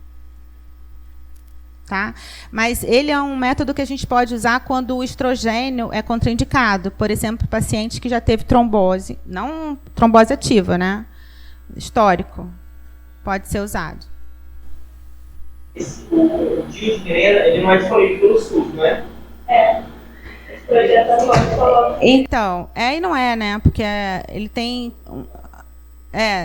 Tá? Mas ele é um método que a gente pode usar quando o estrogênio é contraindicado. Por exemplo, paciente que já teve trombose. Não trombose ativa, né? Histórico. Pode ser usado. O DIU de Mirena, ele não é disponível pelo SUS, não é? Esse projeto agora coloca. Então, e não é, né? Porque ele tem...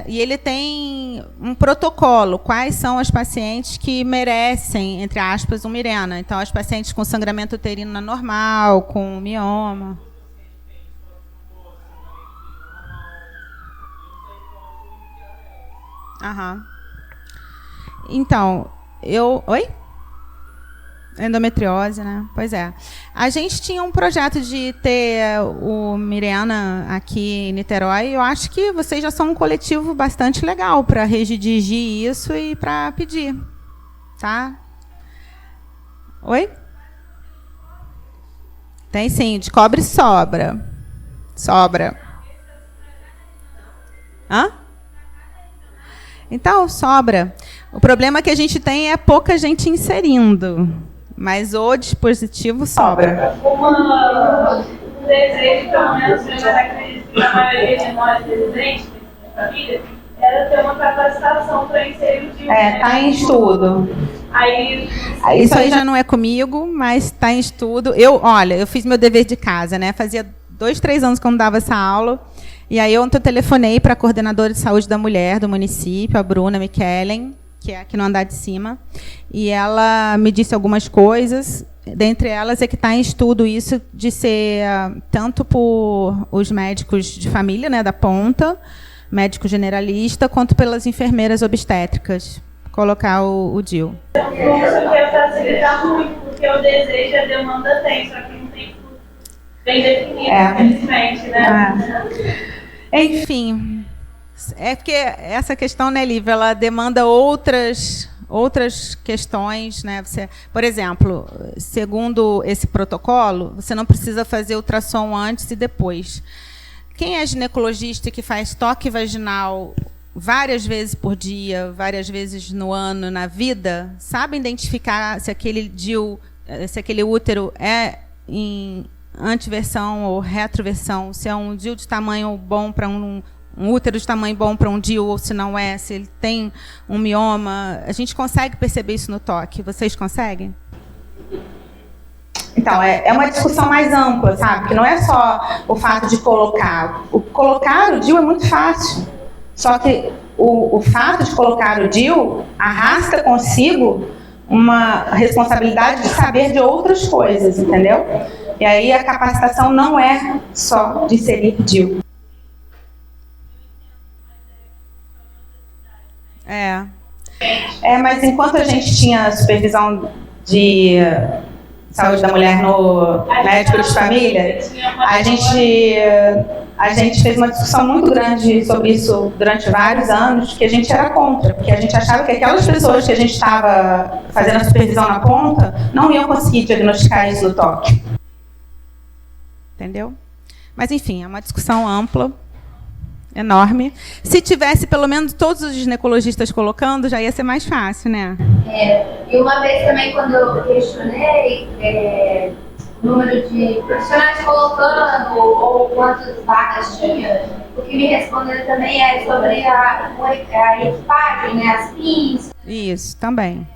e ele tem um protocolo. Quais são as pacientes que merecem, entre aspas, um Mirena? Então, as pacientes com sangramento uterino normal, com mioma. Então, Oi? Endometriose, né? Pois é. A gente tinha um projeto de ter o Mirena aqui em Niterói. Eu acho que vocês já são um coletivo bastante legal para redigir isso e para pedir. Tá? Oi? Tem sim. De cobre sobra. Sobra. Hã? Então, sobra. O problema que a gente tem é pouca gente inserindo. Mas o dispositivo sobra. Um desejo, pelo menos, eu já acredito que a maioria de nós residentes da família, era ter uma capacitação para inserir o DIU. Está em estudo. Isso aí já não é comigo, mas está em estudo. Eu fiz meu dever de casa, né? Fazia 2, 3 anos que eu não dava essa aula. E aí ontem eu telefonei para a coordenadora de saúde da mulher do município, a Bruna Michelen, que é aqui no andar de cima, e ela me disse algumas coisas, dentre elas é que está em estudo isso de ser tanto por os médicos de família, né, da ponta, médico generalista, quanto pelas enfermeiras obstétricas, colocar o DIU. Isso quer facilitar muito, porque o desejo e a demanda tem, só que não tem bem definido, infelizmente, né? Enfim, é porque essa questão, né, Lívia, ela demanda outras questões, né? Por exemplo, segundo esse protocolo, você não precisa fazer ultrassom antes e depois. Quem é ginecologista que faz toque vaginal várias vezes por dia, várias vezes no ano, na vida, sabe identificar se aquele DIU, se aquele útero é em antiversão ou retroversão, se é um DIU de tamanho bom para um útero de tamanho bom para um DIU, ou se não é, se ele tem um mioma. A gente consegue perceber isso no toque. Vocês conseguem? Então, é uma discussão mais ampla, sabe? Que não é só o fato de colocar. Colocar o DIU é muito fácil. Só que o fato de colocar o DIU arrasta consigo uma responsabilidade de saber de outras coisas, entendeu? E aí a capacitação não é só de inserir DIU. Mas enquanto a gente tinha supervisão de saúde da mulher no médico de família, a gente a gente fez uma discussão muito grande sobre isso durante vários anos, que a gente era contra, porque a gente achava que aquelas pessoas que a gente estava fazendo a supervisão na ponta não iam conseguir diagnosticar isso no toque. Entendeu? Mas, enfim, é uma discussão ampla, enorme. Se tivesse pelo menos todos os ginecologistas colocando, já ia ser mais fácil, né? E uma vez também, quando eu questionei o número de profissionais colocando ou quantas vagas tinha, o que me responderam também é sobre a equipagem, né? As pinças. Isso, também.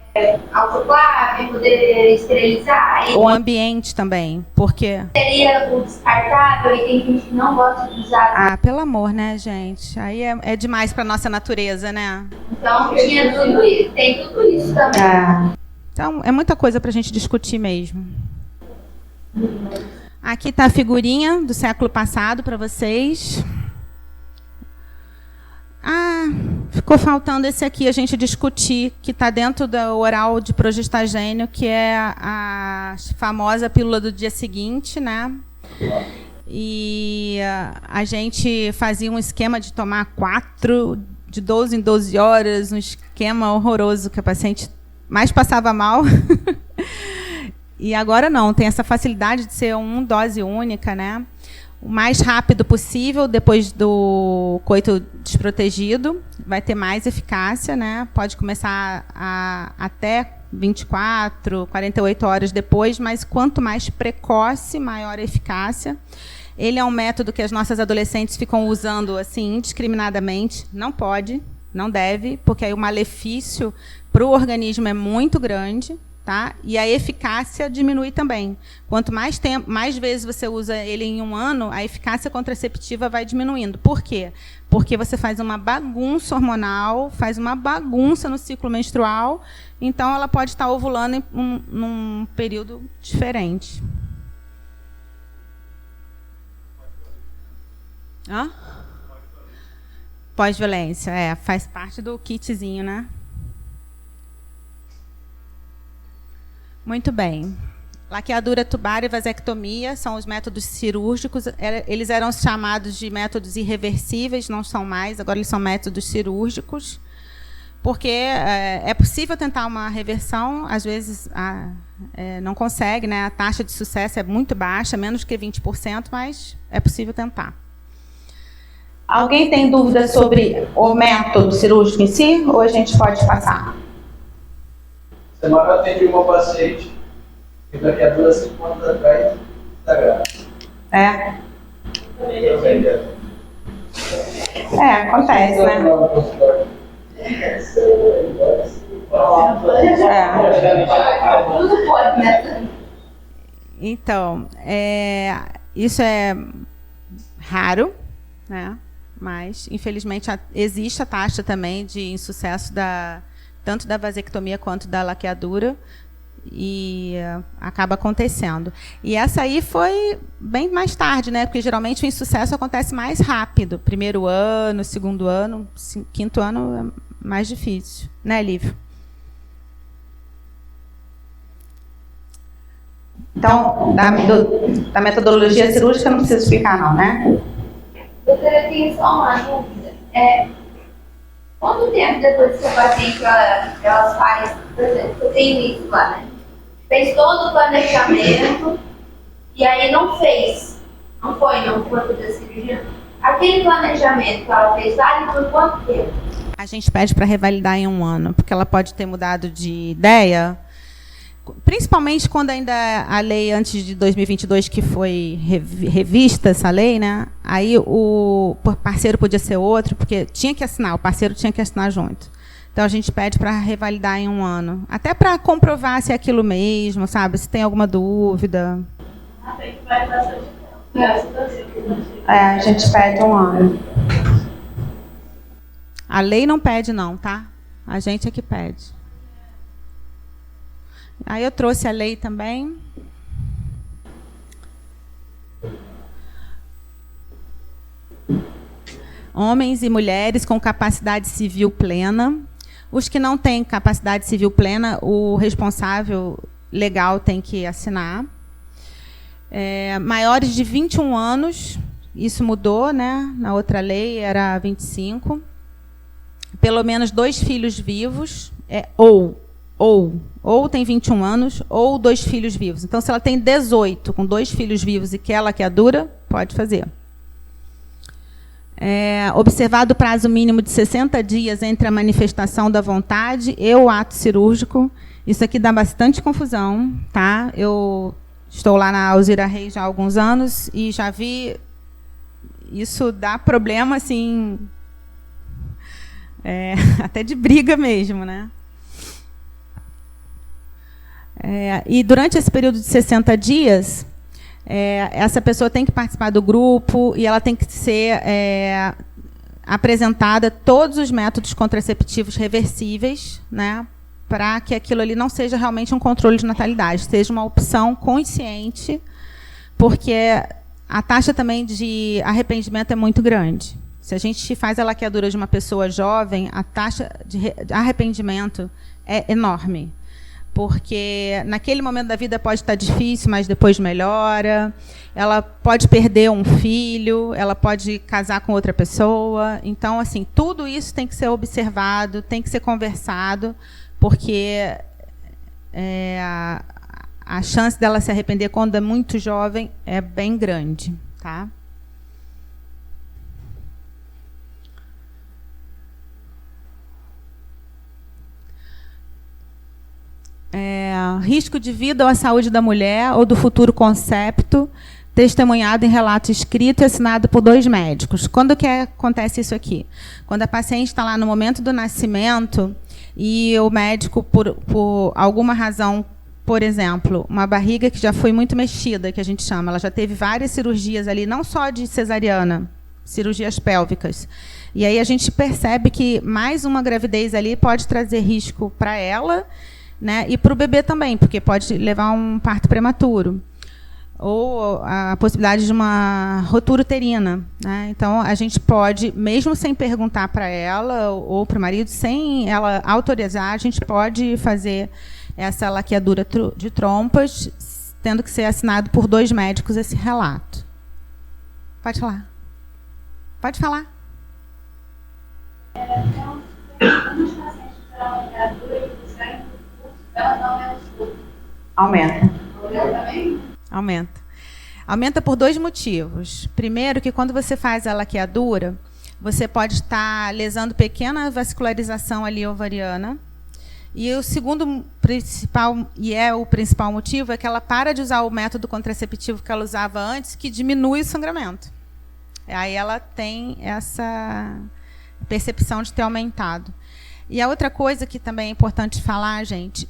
Autoclave, poder esterilizar. O ambiente também, porque... Seria o descartável e tem gente que não gosta de usar. Ah, pelo amor, né, gente? Aí é demais para nossa natureza, né? Então, tinha tudo isso, tem tudo isso também. Então, é muita coisa para a gente discutir mesmo. Aqui está a figurinha do século passado para vocês. Ah, ficou faltando esse aqui, a gente discutir, que está dentro do oral de progestagênio, que é a famosa pílula do dia seguinte, né? E a gente fazia um esquema de tomar 4, de 12 em 12 horas, um esquema horroroso, que a paciente mais passava mal. E agora não, tem essa facilidade de ser uma dose única, né? O mais rápido possível, depois do coito desprotegido, vai ter mais eficácia, né? Pode começar até 24, 48 horas depois, mas quanto mais precoce, maior a eficácia. Ele é um método que as nossas adolescentes ficam usando assim indiscriminadamente. Não pode, não deve, porque aí o malefício para o organismo é muito grande. Tá? E a eficácia diminui também. Quanto mais tempo, mais vezes você usa ele em um ano, a eficácia contraceptiva vai diminuindo. Por quê? Porque você faz uma bagunça hormonal, faz uma bagunça no ciclo menstrual, então ela pode estar ovulando num período diferente. Hã? Pós-violência, faz parte do kitzinho, né? Muito bem. Laqueadura tubar e vasectomia são os métodos cirúrgicos. Eles eram chamados de métodos irreversíveis, não são mais, agora eles são métodos cirúrgicos, porque é possível tentar uma reversão, às vezes não consegue, né? A taxa de sucesso é muito baixa, menos que 20%, mas é possível tentar. Alguém tem dúvida sobre o método cirúrgico em si, ou a gente pode passar? Semana eu atendi uma paciente que daqui a 2 semanas atrás está grávida. Acontece, né? Tudo pode, né? Então, isso é raro, né? Mas, infelizmente, existe a taxa também de insucesso tanto da vasectomia quanto da laqueadura, e acaba acontecendo. E essa aí foi bem mais tarde, né? Porque geralmente o insucesso acontece mais rápido. Primeiro ano, segundo ano, quinto ano é mais difícil. Né, Lívio? Então, da metodologia cirúrgica não precisa explicar, não, né? Doutora, eu tenho só uma dúvida. Quanto tempo depois que o paciente elas faz, por exemplo, eu tenho isso lá, né? Fez todo o planejamento e aí não fez. Não foi no corpo da cirurgia. Aquele planejamento que ela fez vale por quanto tempo? A gente pede para revalidar em 1 ano, porque ela pode ter mudado de ideia, principalmente quando ainda a lei antes de 2022, que foi revista essa lei, né? Aí o parceiro podia ser outro, porque tinha que assinar, o parceiro tinha que assinar junto. Então a gente pede para revalidar em 1 ano, até para comprovar se é aquilo mesmo, sabe? Se tem alguma dúvida. Até que vai bastante tempo. A gente pede 1 ano. A lei não pede não, tá? A gente é que pede. Aí eu trouxe a lei também. Homens e mulheres com capacidade civil plena. Os que não têm capacidade civil plena, o responsável legal tem que assinar. Maiores de 21 anos, isso mudou, né? Na outra lei era 25. Pelo menos 2 filhos vivos, ou tem 21 anos, ou 2 filhos vivos. Então, se ela tem 18 com 2 filhos vivos e quer laqueadura, pode fazer. Observado o prazo mínimo de 60 dias entre a manifestação da vontade e o ato cirúrgico. Isso aqui dá bastante confusão, tá? Eu estou lá na Alzira Reis já há alguns anos e já vi isso dar problema, assim, até de briga mesmo, né? E durante esse período de 60 dias, essa pessoa tem que participar do grupo e ela tem que ser apresentada todos os métodos contraceptivos reversíveis, né, para que aquilo ali não seja realmente um controle de natalidade, seja uma opção consciente, porque a taxa também de arrependimento é muito grande. Se a gente faz a laqueadura de uma pessoa jovem, a taxa de arrependimento é enorme. Porque naquele momento da vida pode estar difícil, mas depois melhora. Ela pode perder um filho, ela pode casar com outra pessoa. Então, assim, tudo isso tem que ser observado, tem que ser conversado, porque a chance dela se arrepender quando é muito jovem é bem grande, tá? Risco de vida ou à saúde da mulher ou do futuro concepto, testemunhado em relato escrito e assinado por 2 médicos. Quando que acontece isso aqui? Quando a paciente está lá no momento do nascimento e o médico, por alguma razão, por exemplo, uma barriga que já foi muito mexida, que a gente chama, ela já teve várias cirurgias ali, não só de cesariana, cirurgias pélvicas. E aí a gente percebe que mais uma gravidez ali pode trazer risco para ela, né, e para o bebê também, porque pode levar a um parto prematuro. Ou a possibilidade de uma rotura uterina, né? Então, a gente pode, mesmo sem perguntar para ela ou para o marido, sem ela autorizar, a gente pode fazer essa laqueadura de trompas, tendo que ser assinado por 2 médicos esse relato. Pode falar. Pode falar. Então, quando os pacientes tiveram laqueadura e buscarem ela não é o escudo. Aumenta. Aumenta também? Aumenta por 2 motivos. Primeiro, que quando você faz a laqueadura, você pode estar lesando pequena vascularização ali ovariana. E o segundo principal, e é o principal motivo, é que ela para de usar o método contraceptivo que ela usava antes, que diminui o sangramento. Aí ela tem essa percepção de ter aumentado. E a outra coisa que também é importante falar, gente,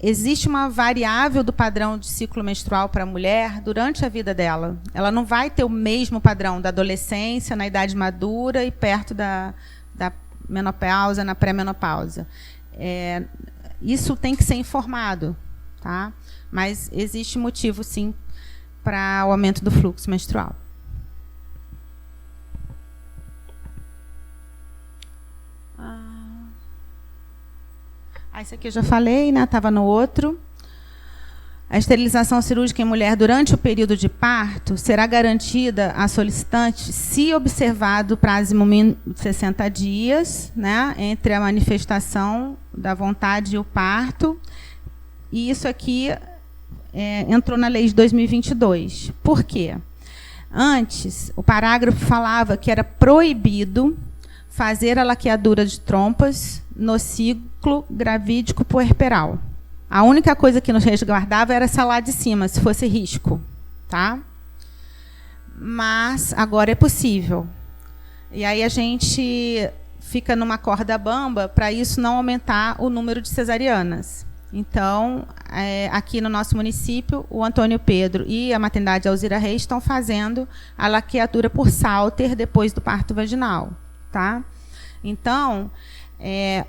existe uma variável do padrão de ciclo menstrual para a mulher durante a vida dela. Ela não vai ter o mesmo padrão da adolescência, na idade madura e perto da menopausa, na pré-menopausa. Isso tem que ser informado, tá? Mas existe motivo, sim, para o aumento do fluxo menstrual. Isso aqui eu já falei, né? Estava no outro. A esterilização cirúrgica em mulher durante o período de parto será garantida à solicitante se observado o prazo mínimo de 60 dias, né, entre a manifestação da vontade e o parto. E isso aqui entrou na lei de 2022. Por quê? Antes, o parágrafo falava que era proibido fazer a laqueadura de trompas no ciclo gravídico puerperal. A única coisa que nos resguardava era essa lá de cima, se fosse risco, tá? Mas agora é possível. E aí a gente fica numa corda bamba para isso não aumentar o número de cesarianas. Então, aqui no nosso município, o Antônio Pedro e a maternidade Alzira Reis estão fazendo a laqueadura por Salter depois do parto vaginal, tá? Então,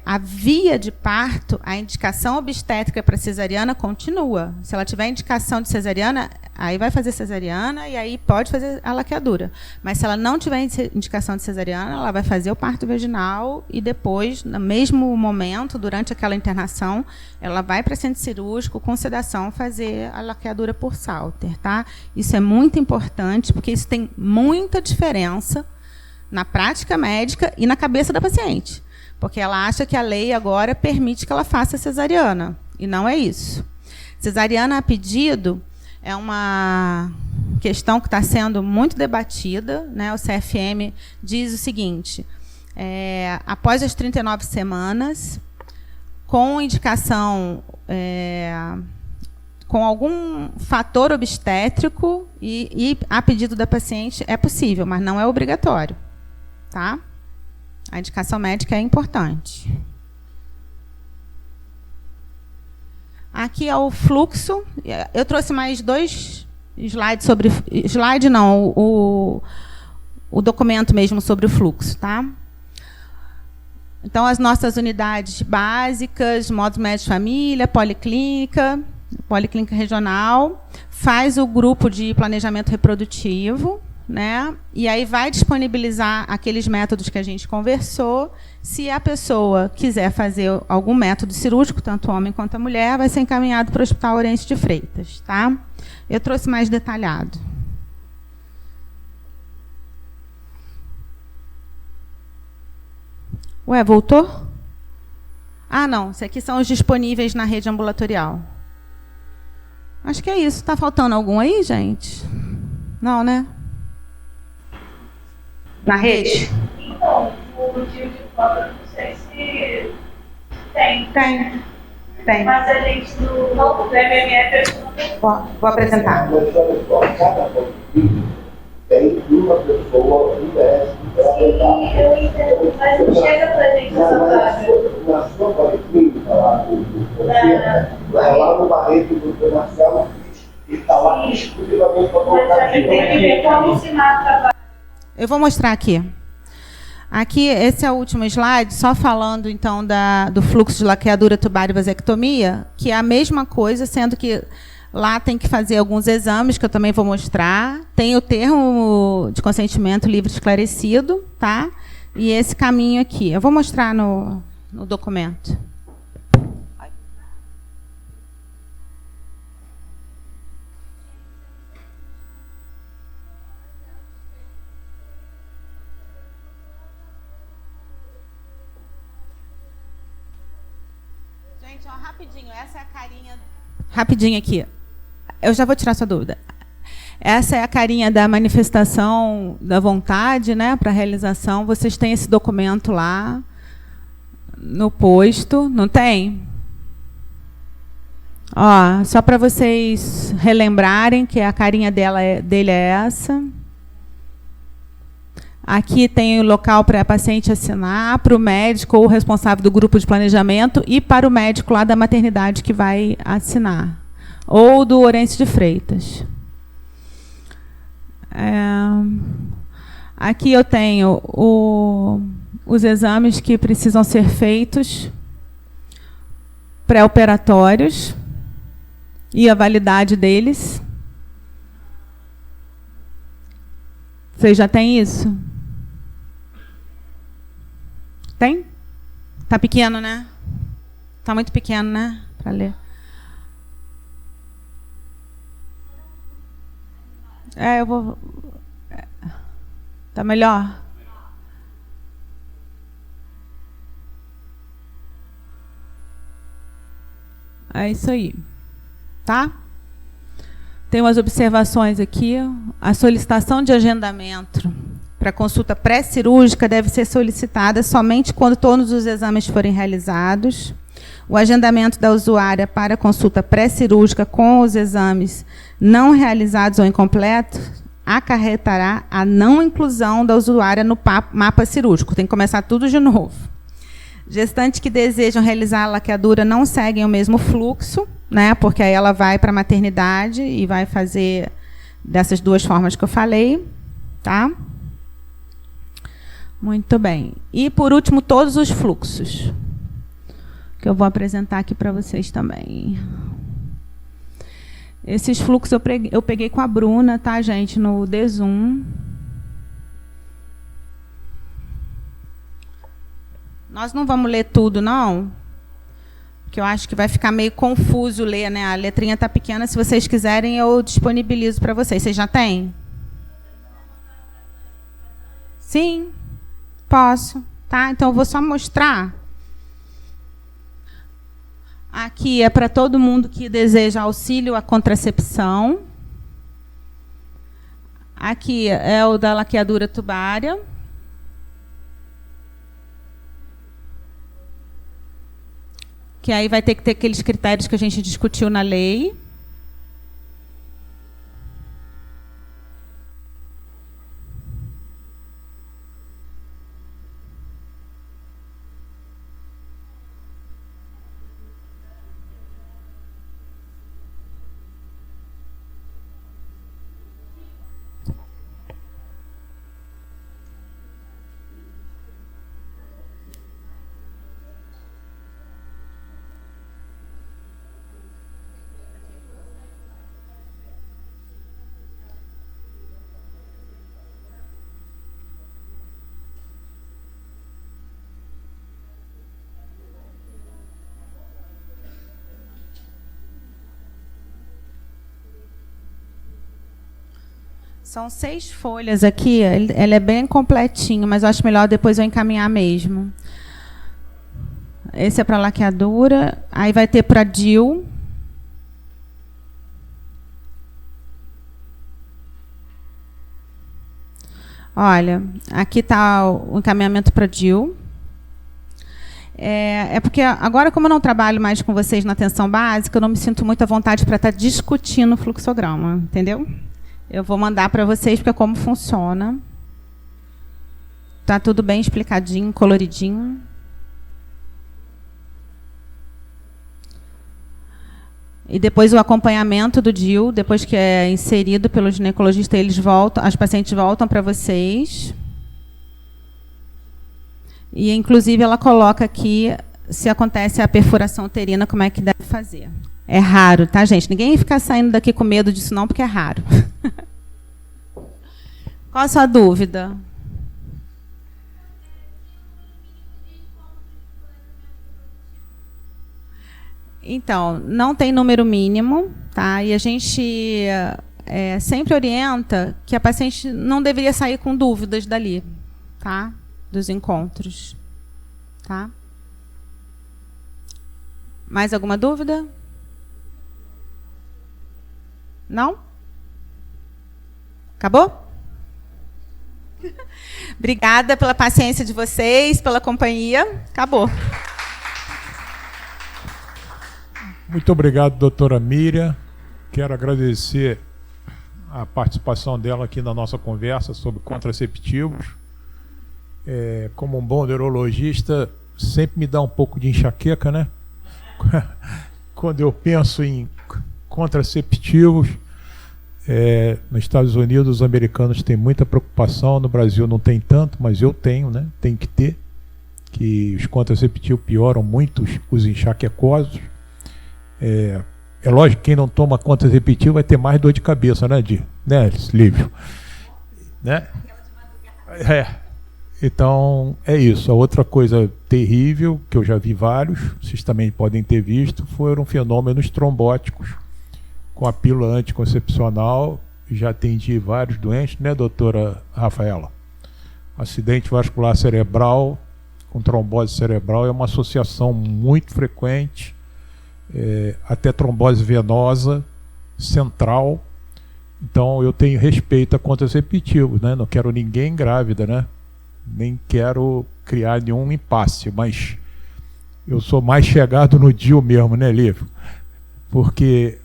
a via de parto, a indicação obstétrica para cesariana continua. Se ela tiver indicação de cesariana, aí vai fazer cesariana e aí pode fazer a laqueadura. Mas se ela não tiver indicação de cesariana, ela vai fazer o parto vaginal e depois, no mesmo momento, durante aquela internação, ela vai para centro cirúrgico com sedação fazer a laqueadura por Salter, tá? Isso é muito importante, porque isso tem muita diferença na prática médica e na cabeça da paciente. Porque ela acha que a lei agora permite que ela faça cesariana. E não é isso. Cesariana a pedido é uma questão que está sendo muito debatida, né? O CFM diz o seguinte, após as 39 semanas, com indicação, com algum fator obstétrico e a pedido da paciente, é possível, mas não é obrigatório. Tá? A indicação médica é importante. Aqui é o fluxo. Eu trouxe mais 2 slides sobre... Slide não, o documento mesmo sobre o fluxo. Tá? Então, as nossas unidades básicas, modos médicos de família, policlínica regional, faz o grupo de planejamento reprodutivo, né? E aí vai disponibilizar aqueles métodos que a gente conversou. Se a pessoa quiser fazer algum método cirúrgico, tanto o homem quanto a mulher, vai ser encaminhado para o Hospital Orense de Freitas. Tá? Eu trouxe mais detalhado. Ué, voltou? Ah, não. Esses aqui são os disponíveis na rede ambulatorial. Acho que é isso. Está faltando algum aí, gente? Não, né? Na rede? Então, o motivo de falta, não sei se tem. Tem. Mas a gente no MMF Vou apresentar. Cada policlínica tem uma pessoa, um médico para apresentar. Sim, eu entendo, mas não chega pra gente essa vaga. Na sua policlínica, lá lá no Barreto do Dr. Marcelo, está lá exclusivamente para Mas colocar a gente tem que ver como ensinar o trabalho. Eu vou mostrar aqui. Aqui, esse é o último slide, só falando, então, do fluxo de laqueadura, tubário e vasectomia, que é a mesma coisa, sendo que lá tem que fazer alguns exames, que eu também vou mostrar. Tem o termo de consentimento livre esclarecido, tá? E esse caminho aqui. Eu vou mostrar no documento. Gente, ó, rapidinho, essa é a carinha... Rapidinho aqui. Eu já vou tirar sua dúvida. Essa é a carinha da manifestação da vontade, né, para a realização. Vocês têm esse documento lá no posto, não tem? Ó, só para vocês relembrarem que a carinha dele é essa. Aqui tem o local para a paciente assinar, para o médico ou o responsável do grupo de planejamento e para o médico lá da maternidade que vai assinar. Ou do Orense de Freitas. Aqui eu tenho os exames que precisam ser feitos, pré-operatórios, e a validade deles. Vocês já têm isso? Tem? Tá pequeno, né? Tá muito pequeno, né? Para ler. Eu vou... Tá melhor? É isso aí. Tá? Tem umas observações aqui. A solicitação de agendamento para consulta pré-cirúrgica deve ser solicitada somente quando todos os exames forem realizados. O agendamento da usuária para consulta pré-cirúrgica com os exames não realizados ou incompletos acarretará a não inclusão da usuária no mapa cirúrgico. Tem que começar tudo de novo. Gestantes que desejam realizar a laqueadura não seguem o mesmo fluxo, né, porque aí ela vai para a maternidade e vai fazer dessas duas formas que eu falei. Tá? Muito bem. E, por último, todos os fluxos, que eu vou apresentar aqui para vocês também. Esses fluxos eu peguei com a Bruna, tá, gente, no D-Zoom. Nós não vamos ler tudo, não, porque eu acho que vai ficar meio confuso ler, né? A letrinha está pequena. Se vocês quiserem, eu disponibilizo para vocês. Vocês já têm? Sim, posso. Tá? Então, eu vou só mostrar. Aqui é para todo mundo que deseja auxílio à contracepção. Aqui é o da laqueadura tubária. Que aí vai ter que ter aqueles critérios que a gente discutiu na lei. São 6 folhas aqui, ele é bem completinho, mas eu acho melhor depois eu encaminhar mesmo. Esse é para laqueadura, aí vai ter para DIU. Olha, aqui está o encaminhamento para DIU. É porque agora, como eu não trabalho mais com vocês na atenção básica, eu não me sinto muito à vontade para estar discutindo o fluxograma, entendeu? Eu vou mandar para vocês, porque é como funciona. Está tudo bem explicadinho, coloridinho. E depois o acompanhamento do DIU, depois que é inserido pelo ginecologista, eles voltam, as pacientes voltam para vocês. E, inclusive, ela coloca aqui, se acontece a perfuração uterina, como é que deve fazer. É raro, tá, gente? Ninguém fica saindo daqui com medo disso, não, porque é raro. Qual a sua dúvida? Então, não tem número mínimo, tá? E a gente sempre orienta que a paciente não deveria sair com dúvidas dali, tá? Dos encontros, tá? Mais alguma dúvida? Não? Acabou? Obrigada pela paciência de vocês, pela companhia. Acabou. Muito obrigado, doutora Miriam. Quero agradecer a participação dela aqui na nossa conversa sobre contraceptivos. Como um bom neurologista, sempre me dá um pouco de enxaqueca, né? Quando eu penso em contraceptivos, nos Estados Unidos, os americanos têm muita preocupação, no Brasil não tem tanto, mas eu tenho, né? Tem que ter, que os contraceptivos pioram muito os enxaquecosos. É lógico que quem não toma contraceptivo vai ter mais dor de cabeça, né, Lívio? Né? Então, é isso. A outra coisa terrível, que eu já vi vários, vocês também podem ter visto, foram fenômenos trombóticos. Com a pílula anticoncepcional, já atendi vários doentes, né, doutora Rafaela? Acidente vascular cerebral com trombose cerebral é uma associação muito frequente, até trombose venosa central. Então, eu tenho respeito a contraceptivos, né? Não quero ninguém grávida, né? Nem quero criar nenhum impasse, mas eu sou mais chegado no DIU mesmo, né, Lívio? Porque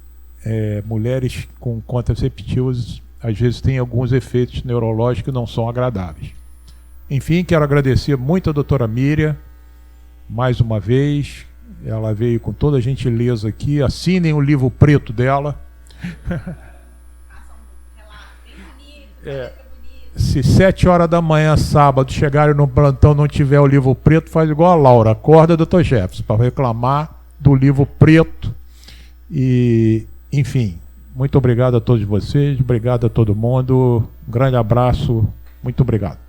mulheres com contraceptivos às vezes têm alguns efeitos neurológicos que não são agradáveis. Enfim, quero agradecer muito a doutora Miriam, mais uma vez. Ela veio com toda a gentileza aqui. Assinem o livro preto dela. se 7 horas da manhã, sábado, chegarem no plantão não tiver o livro preto, faz igual a Laura, acorda, doutor Jefferson, para reclamar do livro preto. E, enfim, muito obrigado a todos vocês, obrigado a todo mundo, um grande abraço, muito obrigado.